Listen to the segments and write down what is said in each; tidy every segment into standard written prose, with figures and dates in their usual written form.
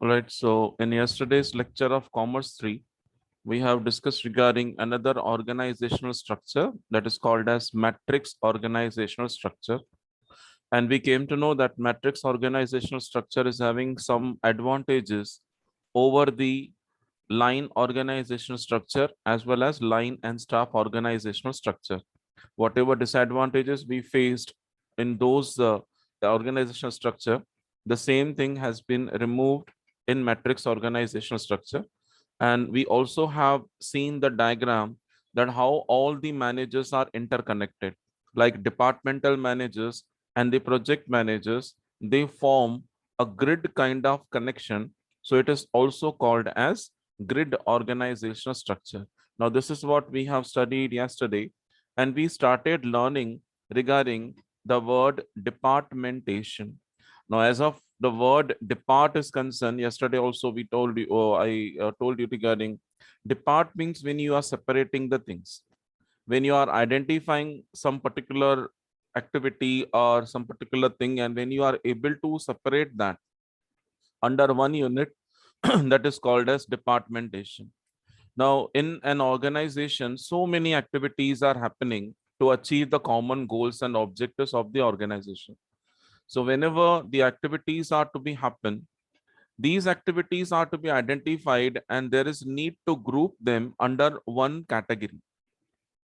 All right, so in yesterday's lecture of Commerce 3, we have discussed regarding another organizational structure that is called as matrix organizational structure. And we came to know that matrix organizational structure is having some advantages over the line organizational structure as well as line and staff organizational structure. Whatever disadvantages we faced in those the organizational structure, the same thing has been removed in matrix organizational structure. And we also have seen the diagram that how all the managers are interconnected, like departmental managers and the project managers, they form a grid kind of connection. So it is also called as grid organizational structure. Now, this is what we have studied yesterday, and we started learning regarding the word departmentation. Now, as of the word depart is concerned, yesterday also we told you, I told you regarding depart means when you are separating the things, when you are identifying some particular activity or some particular thing, and when you are able to separate that under one unit, that is called as departmentation. Now, in an organization, so many activities are happening to achieve the common goals and objectives of the organization. So whenever the activities are to be happen, these activities are to be identified and there is need to group them under one category,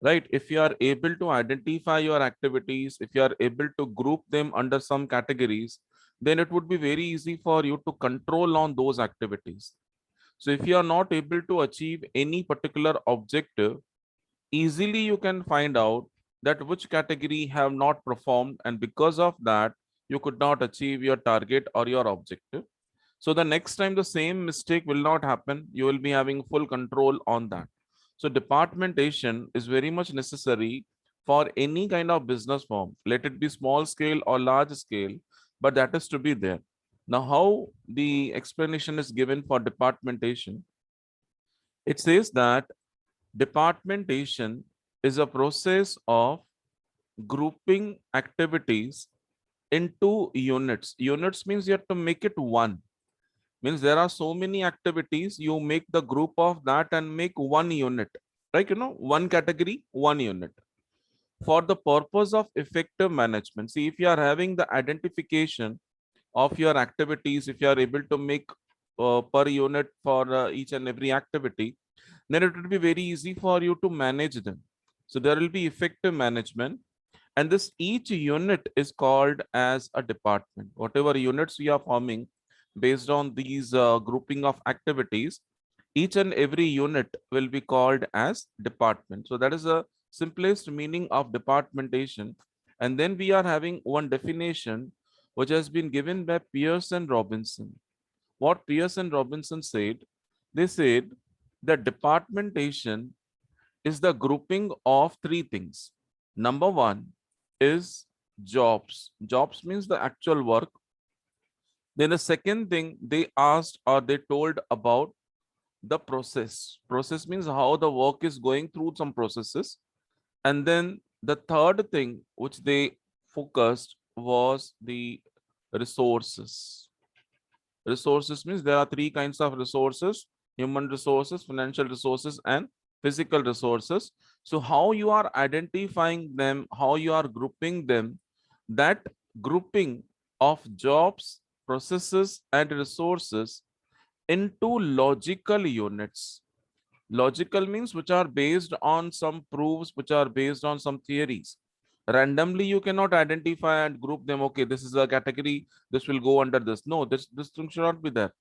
right? If you are able to identify your activities, if you are able to group them under some categories, then it would be very easy for you to control on those activities. So if you are not able to achieve any particular objective, easily you can find out that which category have not performed, and because of that you could not achieve your target or your objective. So the next time the same mistake will not happen, you will be having full control on that. So departmentation is very much necessary for any kind of business form, let it be small scale or large scale, but that is to be there. Now, how the explanation is given for departmentation, it says that departmentation is a process of grouping activities into units. Units means you have to make it one. Means there are so many activities, you make the group of that and make one unit. Like, one category, one unit. For the purpose of effective management. See, if you are having the identification of your activities, if you are able to make per unit for each and every activity, then it will be very easy for you to manage them. So there will be effective management, and this each unit is called as a department. Whatever units we are forming based on these grouping of activities, each and every unit will be called as department. So that is the simplest meaning of departmentation. And then we are having one definition which has been given by Pierce and Robinson. What Pierce and Robinson said, they said that departmentation is the grouping of three things. Number one is jobs. Jobs means the actual work. Then the second thing they asked or they told about the process. Process means how the work is going through some processes. And then the third thing which they focused was the resources. Resources means there are three kinds of resources: human resources, financial resources, and physical resources. So how you are identifying them, how you are grouping them, that grouping of jobs, processes, and resources into logical units. Logical means which are based on some proofs, which are based on some theories. Randomly, you cannot identify and group them. Okay, this is a category, this will go under this. No, this thing should not be there.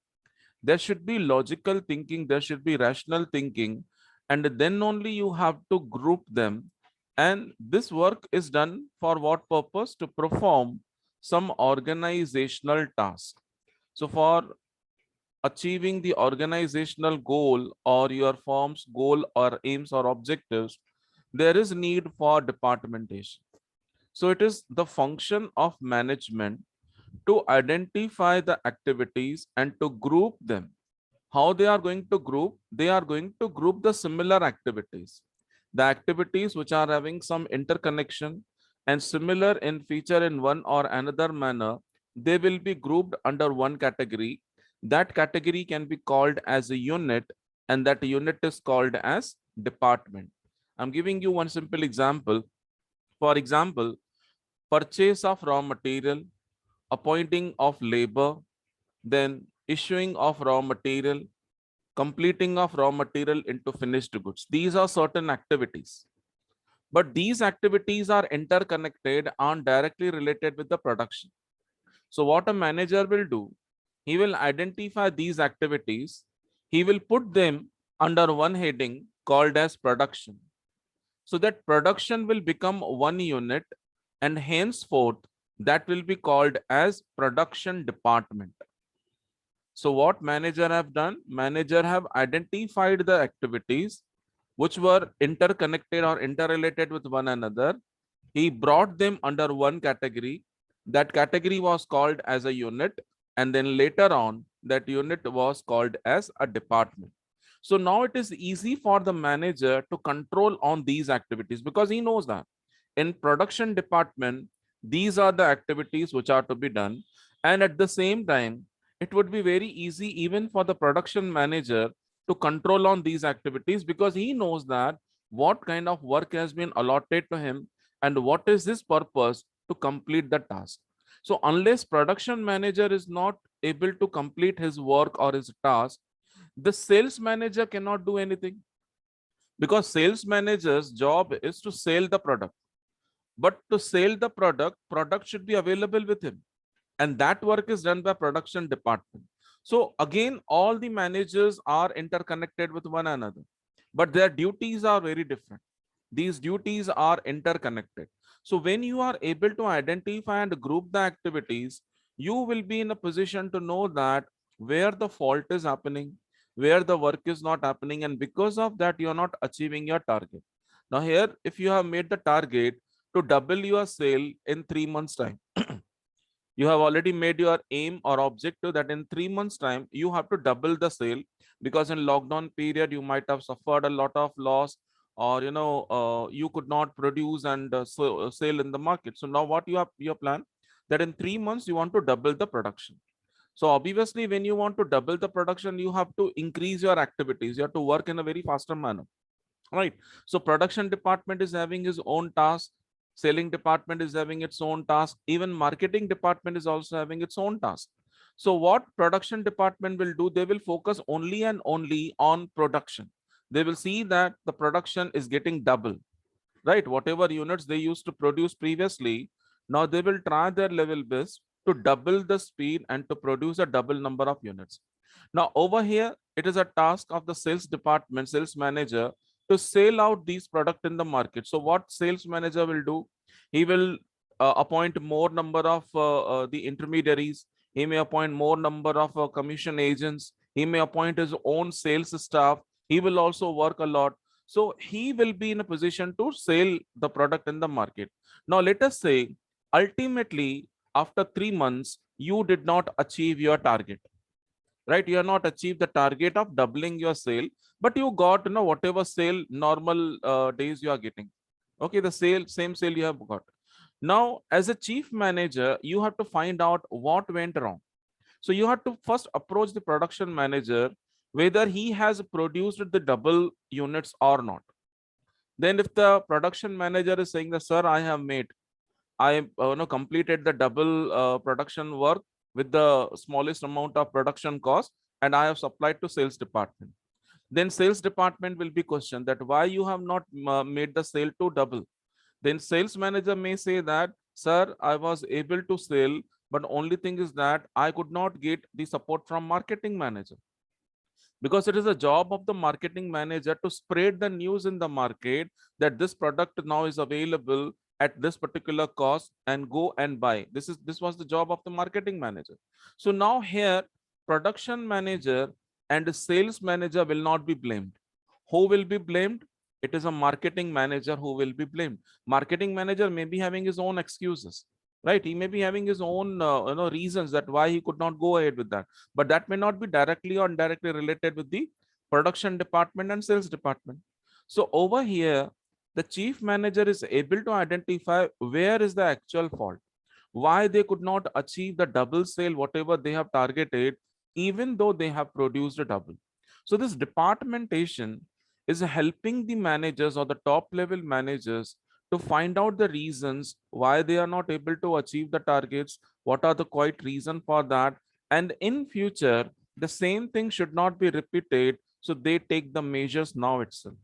There should be logical thinking, there should be rational thinking, and then only you have to group them. And this work is done for what purpose? To perform some organizational task. So for achieving the organizational goal or your firm's goal or aims or objectives, there is need for departmentation. So it is the function of management to identify the activities and to group them. How they are going to group? They are going to group the similar activities. The activities which are having some interconnection and similar in feature in one or another manner, they will be grouped under one category. that category can be called as a unit, and that unit is called as department. I'm giving you one simple example. For example, purchase of raw material, appointing of labor, then issuing of raw material, completing of raw material into finished goods. These are certain activities, but these activities are interconnected and directly related with the production. So what a manager will do, he will identify these activities, he will put them under one heading called as production. So that production will become one unit, and henceforth that will be called as production department. So what manager have done? Manager have identified the activities which were interconnected or interrelated with one another. He brought them under one category. That category was called as a unit, and then later on that unit was called as a department. So now it is easy for the manager to control on these activities, because he knows that in production department these are the activities which are to be done. And at the same time, it would be very easy even for the production manager to control on these activities, because he knows that what kind of work has been allotted to him and what is his purpose to complete the task. So unless production manager is not able to complete his work or his task, the sales manager cannot do anything, because sales manager's job is to sell the product. But to sell the product should be available with him, and that work is done by production department. So again, all the managers are interconnected with one another, but their duties are very different. These duties are interconnected. So when you are able to identify and group the activities, you will be in a position to know that where the fault is happening, where the work is not happening, and because of that you are not achieving your target. Now here, if you have made the target to double your sale in 3 months time, you have already made your aim or objective that in 3 months time you have to double the sale, because in lockdown period you might have suffered a lot of loss, or you could not produce and sell in the market. So now what you have your plan, that in 3 months you want to double the production. So obviously when you want to double the production, you have to increase your activities, you have to work in a very faster manner, right? So production department is having his own task, selling department is having its own task, even marketing department is also having its own task. So what production department will do, they will focus only and only on production. They will see that the production is getting double, right? Whatever units they used to produce previously, now they will try their level best to double the speed and to produce a double number of units. Now over here, it is a task of the sales department, sales manager, to sell out these product in the market. So what sales manager will do, he will appoint more number of the intermediaries, he may appoint more number of commission agents, he may appoint his own sales staff, he will also work a lot. So he will be in a position to sell the product in the market. Now let us say ultimately after 3 months you did not achieve your target, right? You are not achieved the target of doubling your sale, but you got whatever sale normal days you are getting. Okay, the same sale you have got. Now as a chief manager, you have to find out what went wrong. So you have to first approach the production manager whether he has produced the double units or not. Then if the production manager is saying that, sir, I have made, I completed the double production work with the smallest amount of production cost, and I have supplied to sales department. Then sales department will be questioned that why you have not made the sale to double. Then sales manager may say that, sir, I was able to sell, but only thing is that I could not get the support from marketing manager, because it is a job of the marketing manager to spread the news in the market that this product now is available at this particular cost and go and buy. This was the job of the marketing manager. So now here production manager and the sales manager will not be blamed. Who will be blamed? It is a marketing manager who will be blamed. Marketing manager may be having his own excuses, right? He may be having his own reasons that why he could not go ahead with that, but that may not be directly or indirectly related with the production department and sales department. So over here the chief manager is able to identify where is the actual fault, why they could not achieve the double sale whatever they have targeted, even though they have produced a double. So this departmentation is helping the managers or the top level managers to find out the reasons why they are not able to achieve the targets, what are the quite reason for that, and in future the same thing should not be repeated, so they take the measures now itself.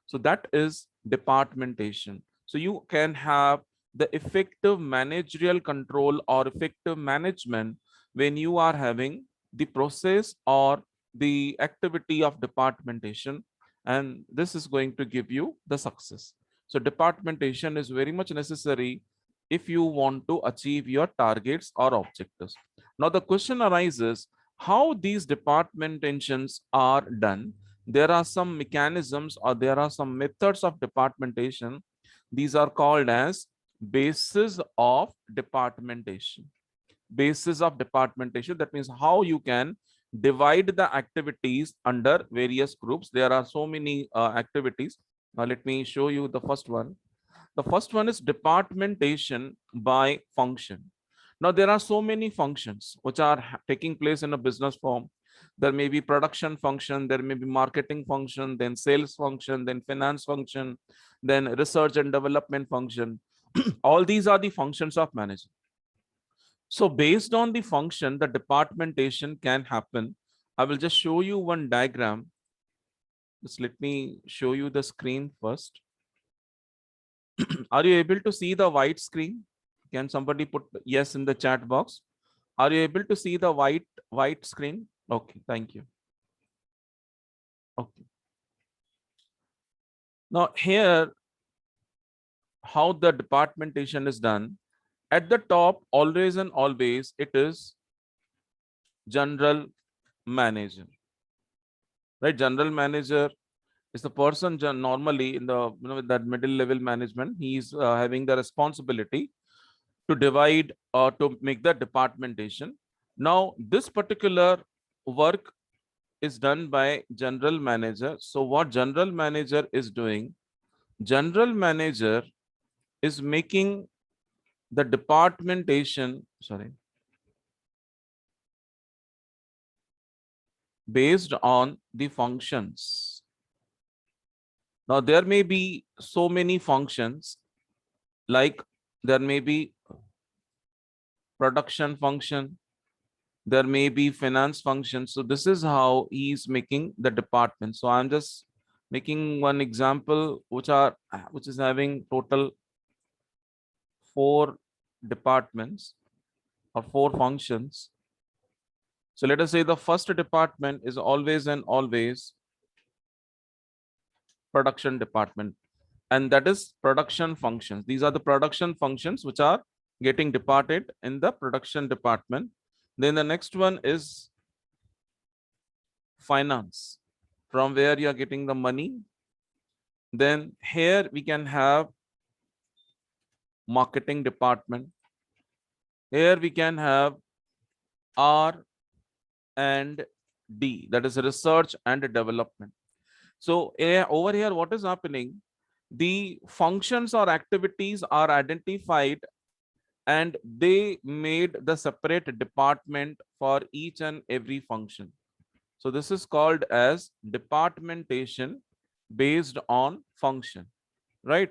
So that is departmentation. So you can have the effective managerial control or effective management when you are having the process or the activity of departmentation, and this is going to give you the success. So departmentation is very much necessary if you want to achieve your targets or objectives. Now the question arises how these departmentations are done. There are some mechanisms or there are some methods of departmentation. These are called as basis of departmentation. Basis of departmentation, that means how you can divide the activities under various groups. There are so many activities. Now let me show you the first one. The first one is departmentation by function. Now there are so many functions which are taking place in a business firm. There may be production function, there may be marketing function, then sales function, then finance function, then research and development function. All these are the functions of management. So based on the function, the departmentation can happen. I will just show you one diagram. Just let me show you the screen first. Are you able to see the white screen? Can somebody put yes in the chat box? Are you able to see the white screen? Okay, thank you. Okay. Now here, how the departmentation is done. At the top, always and always, it is general manager. Right? General manager is the person normally in the that middle level management. He's having the responsibility to divide or to make the departmentation. Now this particular work is done by general manager. So what general manager is doing, general manager is making the departmentation, sorry, based on the functions. Now there may be so many functions, like there may be production function, there may be finance function. So this is how he is making the department. So I'm just making one example which is having total 4 departments or 4 functions. So let us say the first department is always and always production department, and that is production functions. These are the production functions which are getting departed in the production department. Then the next one is finance, from where you are getting the money. Then here we can have marketing department. Here we can have R and D, that is research and development. So over here, what is happening? The functions or activities are identified and they made the separate department for each and every function. So this is called as departmentation based on function, right?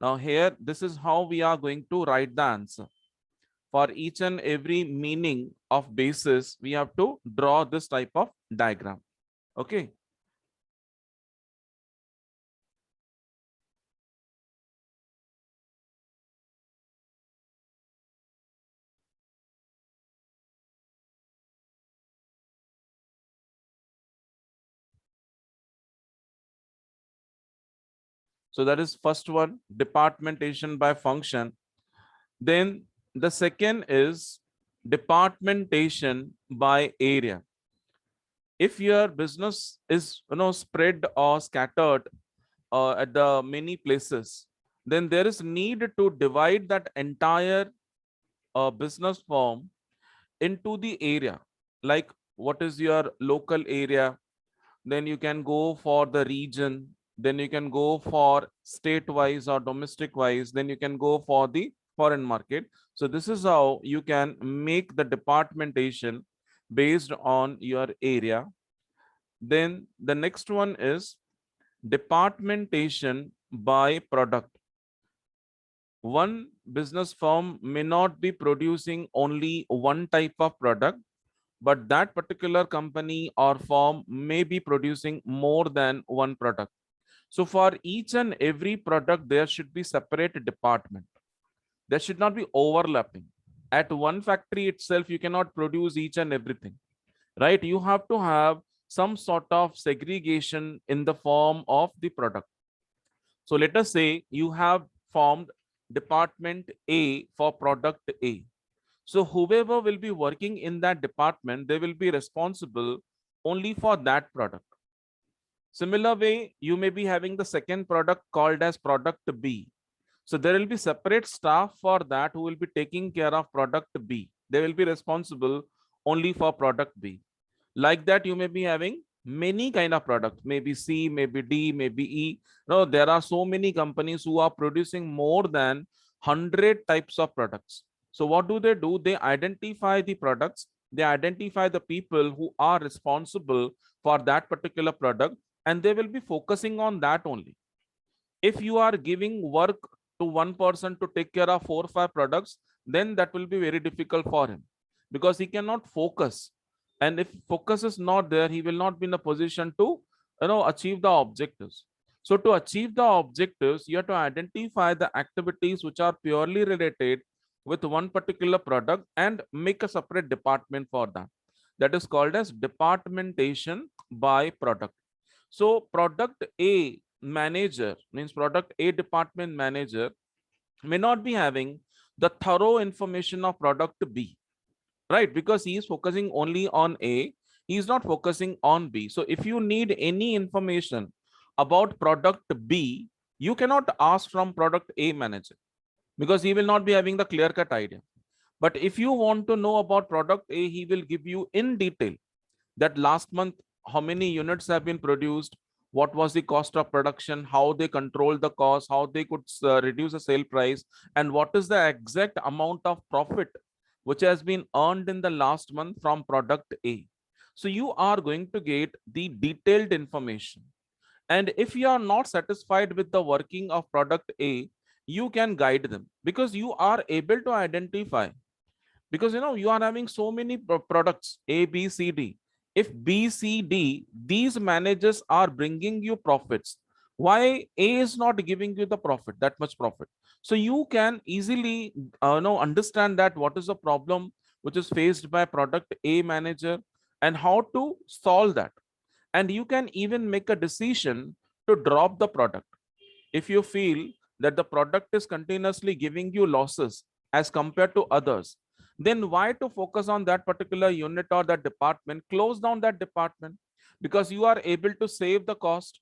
Now here, this is how we are going to write the answer. For each and every meaning of basis, we have to draw this type of diagram. Okay. So that is first one, departmentation by function. Then the second is departmentation by area. If your business is spread or scattered at the many places, then there is need to divide that entire business firm into the area. Like what is your local area, then you can go for the region, then you can go for state wise or domestic wise, then you can go for the foreign market. So this is how you can make the departmentation based on your area. Then the next one is departmentation by product. One business firm may not be producing only one type of product, but that particular company or firm may be producing more than one product. So for each and every product, there should be separate department. There should not be overlapping. At one factory itself, you cannot produce each and everything, right? You have to have some sort of segregation in the form of the product. So let us say you have formed department A for product A. So whoever will be working in that department, they will be responsible only for that product. Similar way, you may be having the second product called as product B. So there will be separate staff for that who will be taking care of product B. They will be responsible only for product B. Like that, you may be having many kind of products, maybe C, maybe D, maybe E. No, there are so many companies who are producing more than 100 types of products. So what do? They identify the products, they identify the people who are responsible for that particular product, and they will be focusing on that only. If you are giving work to one person to take care of 4 or 5 products, then that will be very difficult for him, because he cannot focus. And if focus is not there, he will not be in a position to achieve the objectives. So to achieve the objectives, you have to identify the activities which are purely related with one particular product and make a separate department for that. That is called as departmentation by product. So product A manager, means product A department manager, may not be having the thorough information of product B, right? Because he is focusing only on A, he is not focusing on B. So if you need any information about product B, you cannot ask from product A manager, because he will not be having the clear cut idea. But if you want to know about product A, he will give you in detail that last month how many units have been produced, what was the cost of production, how they control the cost, how they could reduce the sale price, and what is the exact amount of profit which has been earned in the last month from product A. So you are going to get the detailed information. And if you are not satisfied with the working of product A, you can guide them, because you are able to identify, because you are having so many products A, B, C, D. If B, C, D, these managers are bringing you profits, why A is not giving you the profit, that much profit? So you can easily understand that what is the problem which is faced by product A manager and how to solve that. And you can even make a decision to drop the product. If you feel that the product is continuously giving you losses as compared to others, then why to focus on that particular unit or that department? Close down that department, because you are able to save the cost.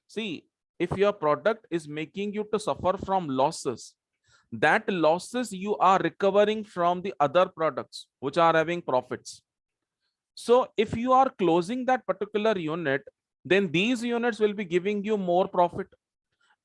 See, if your product is making you to suffer from losses, that losses you are recovering from the other products which are having profits. So if you are closing that particular unit, then these units will be giving you more profit.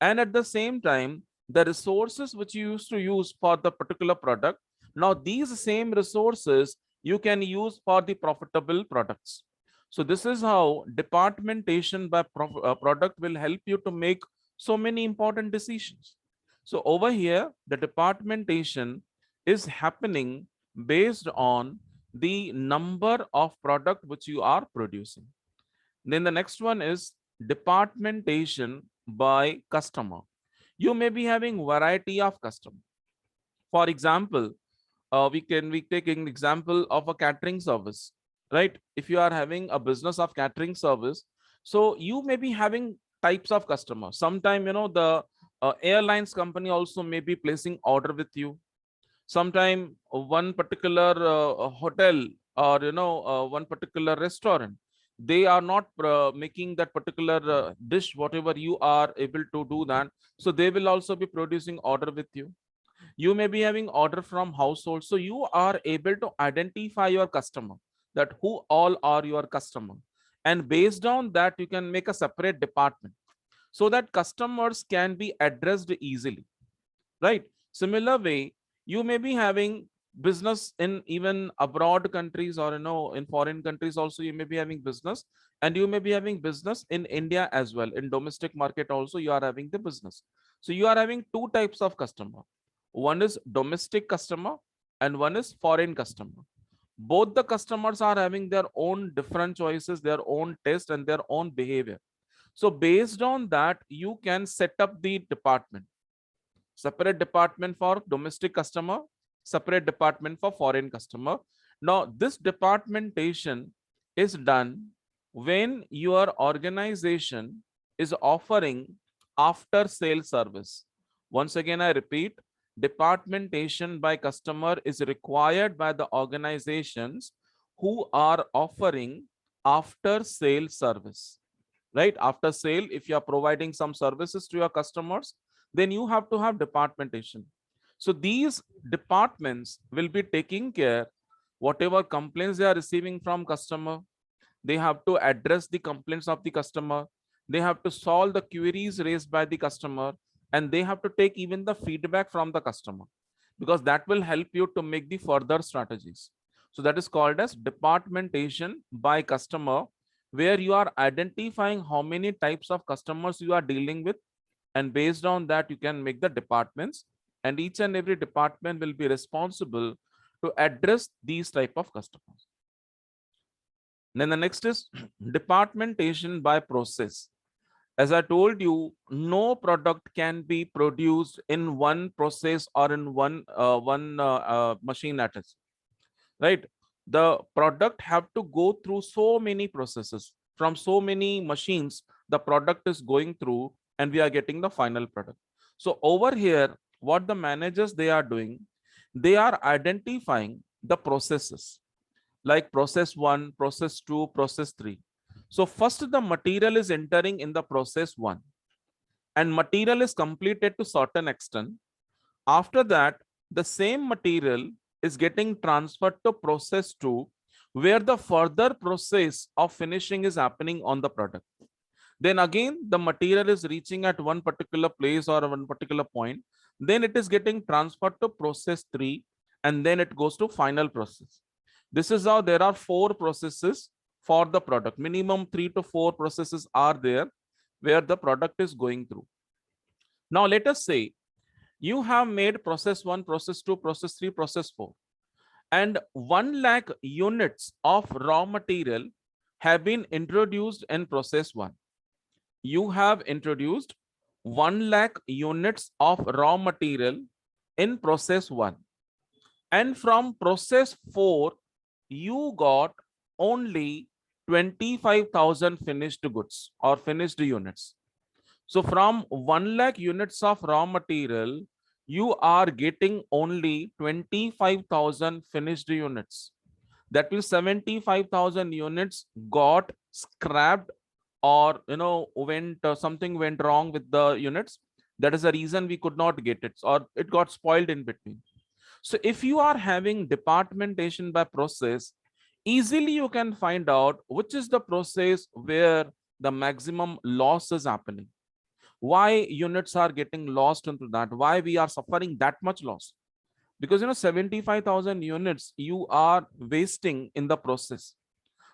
And at the same time, the resources which you used to use for the particular product, now these same resources you can use for the profitable products. So this is how departmentation by product will help you to make so many important decisions. So over here, the departmentation is happening based on the number of product which you are producing. Then the next one is departmentation by customer. You may be having variety of customer. For example, we take an example of a catering service, right? If you are having a business of catering service, so you may be having types of customers. Sometime the airlines company also may be placing order with you. Sometime one particular hotel, or one particular restaurant, they are not making that particular dish whatever you are able to do that, so they will also be producing order with you. You may be having order from household, so you are able to identify your customer, that who all are your customer, and based on that you can make a separate department so that customers can be addressed easily, right? Similar way, you may be having business in even abroad countries, or in foreign countries also you may be having business, and you may be having business in India as well. In domestic market also you are having the business. So you are having two types of customer. One is domestic customer and one is foreign customer. Both the customers are having their own different choices, their own taste and their own behavior. So based on that, you can set up the department. Separate department for domestic customer, separate department for foreign customer. Now, this departmentation is done when your organization is offering after sale service. Once again, I repeat, departmentation by customer is required by the organizations who are offering after sale service. Right? After sale, if you are providing some services to your customers, then you have to have departmentation. So these departments will be taking care whatever complaints they are receiving from customer. They have to address the complaints of the customer. They have to solve the queries raised by the customer, and they have to take even the feedback from the customer, because that will help you to make the further strategies. So that is called as departmentation by customer, where you are identifying how many types of customers you are dealing with, and based on that you can make the departments, and each and every department will be responsible to address these type of customers. Then the next is departmentation by process. As I told you, no product can be produced in one process or in one machine at a, right? The product have to go through so many processes from so many machines. The product is going through, and we are getting the final product. So over here, what the managers they are doing, they are identifying the processes like process 1, process 2, process 3. So first the material is entering in the process 1, and material is completed to certain extent. After that, the same material is getting transferred to process 2, where the further process of finishing is happening on the product. Then again, the material is reaching at one particular place or one particular point. Then it is getting transferred to process 3, and then it goes to final process. This is how there are 4 processes for the product. Minimum 3 to 4 processes are there where the product is going through. Now let us say you have made process 1, process 2, process 3, process 4, and 1 lakh units of raw material have been introduced in process 1. You have introduced 1 lakh units of raw material in process 1, and from process 4 you got only 25,000 finished goods or finished units. So from 1 lakh units of raw material, you are getting only 25,000 finished units. That means 75,000 units got scrapped, or went something went wrong with the units. That is the reason we could not get it, or it got spoiled in between. So if you are having departmentation by process, easily you can find out which is the process where the maximum loss is happening. Why units are getting lost into that? Why we are suffering that much loss? Because 75,000 units you are wasting in the process.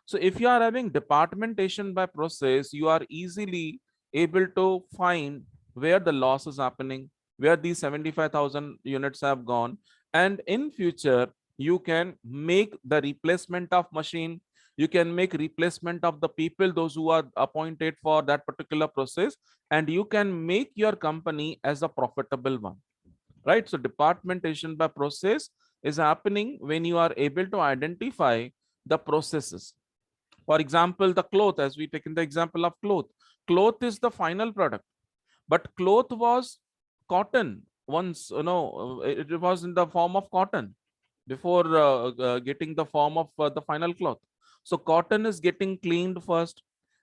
So if you are having departmentation by process, you are easily able to find where the loss is happening, where these 75,000 units have gone. And in future, you can make the replacement of machine. You can make replacement of the people, those who are appointed for that particular process, and you can make your company as a profitable one, right? So departmentation by process is happening when you are able to identify the processes. For example, the cloth, as we take in the example of cloth. Cloth is the final product, but cloth was cotton once, it was in the form of cotton before getting the form of the final cloth. So cotton is getting cleaned first,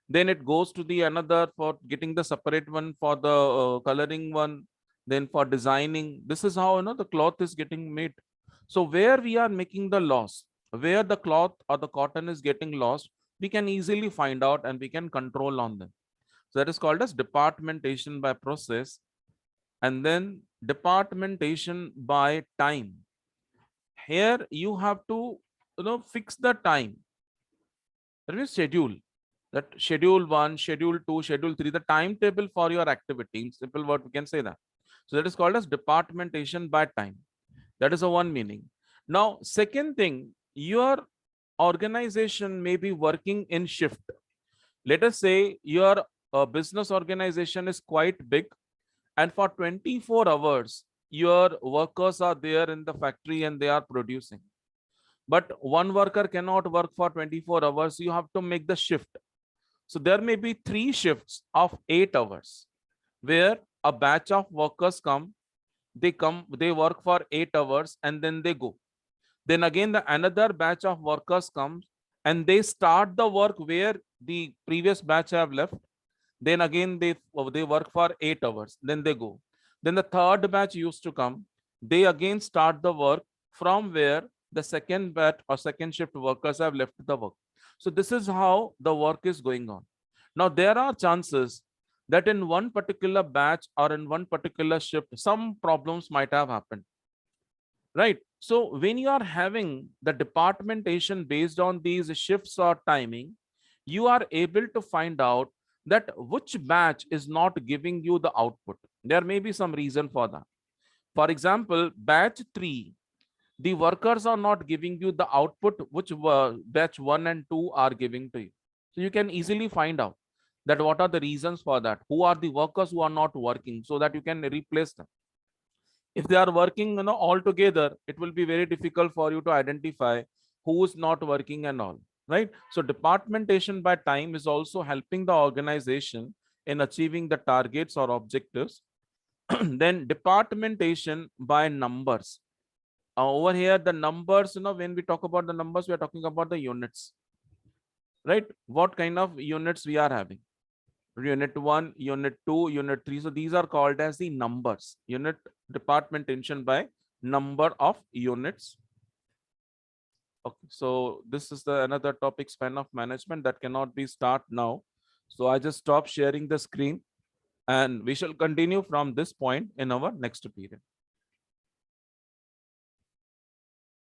then it goes to the another for getting the separate one for the coloring one, then for designing. This is how the cloth is getting made. So where we are making the loss, where the cloth or the cotton is getting lost, we can easily find out and we can control on them. So that is called as departmentation by process. And then departmentation by time. here you have to, fix the time. That means schedule. That schedule 1, schedule 2, schedule 3, the timetable for your activity. In simple word, we can say that. So that is called as departmentation by time. That is a one meaning. Now, second thing, your organization may be working in shift. Let us say your business organization is quite big, and for 24 hours, your workers are there in the factory and they are producing. But one worker cannot work for 24 hours. You have to make the shift. So there may be 3 shifts of 8 hours where a batch of workers come, they work for 8 hours and then they go. Then again, the another batch of workers comes and they start the work where the previous batch have left. Then again, they work for 8 hours, then they go. Then the third batch used to come. They again start the work from where the second batch or second shift workers have left the work. So this is how the work is going on. Now there are chances that in one particular batch or in one particular shift, some problems might have happened, right? So when you are having the departmentation based on these shifts or timing, you are able to find out that which batch is not giving you the output. There may be some reason for that. For example, batch 3, the workers are not giving you the output which batch 1 and 2 are giving to you. So you can easily find out that what are the reasons for that, who are the workers who are not working, so that you can replace them. If they are working, all together, it will be very difficult for you to identify who is not working and all, right? So departmentation by time is also helping the organization in achieving the targets or objectives. Then departmentation by numbers. Over here, the numbers, when we talk about the numbers, we are talking about the units, right? What kind of units we are having? Unit 1, unit 2, unit 3. So these are called as the numbers. Unit departmentation by number of units. Okay, so this is the another topic, span of management, that cannot be start now. So I just stop sharing the screen and we shall continue from this point in our next period.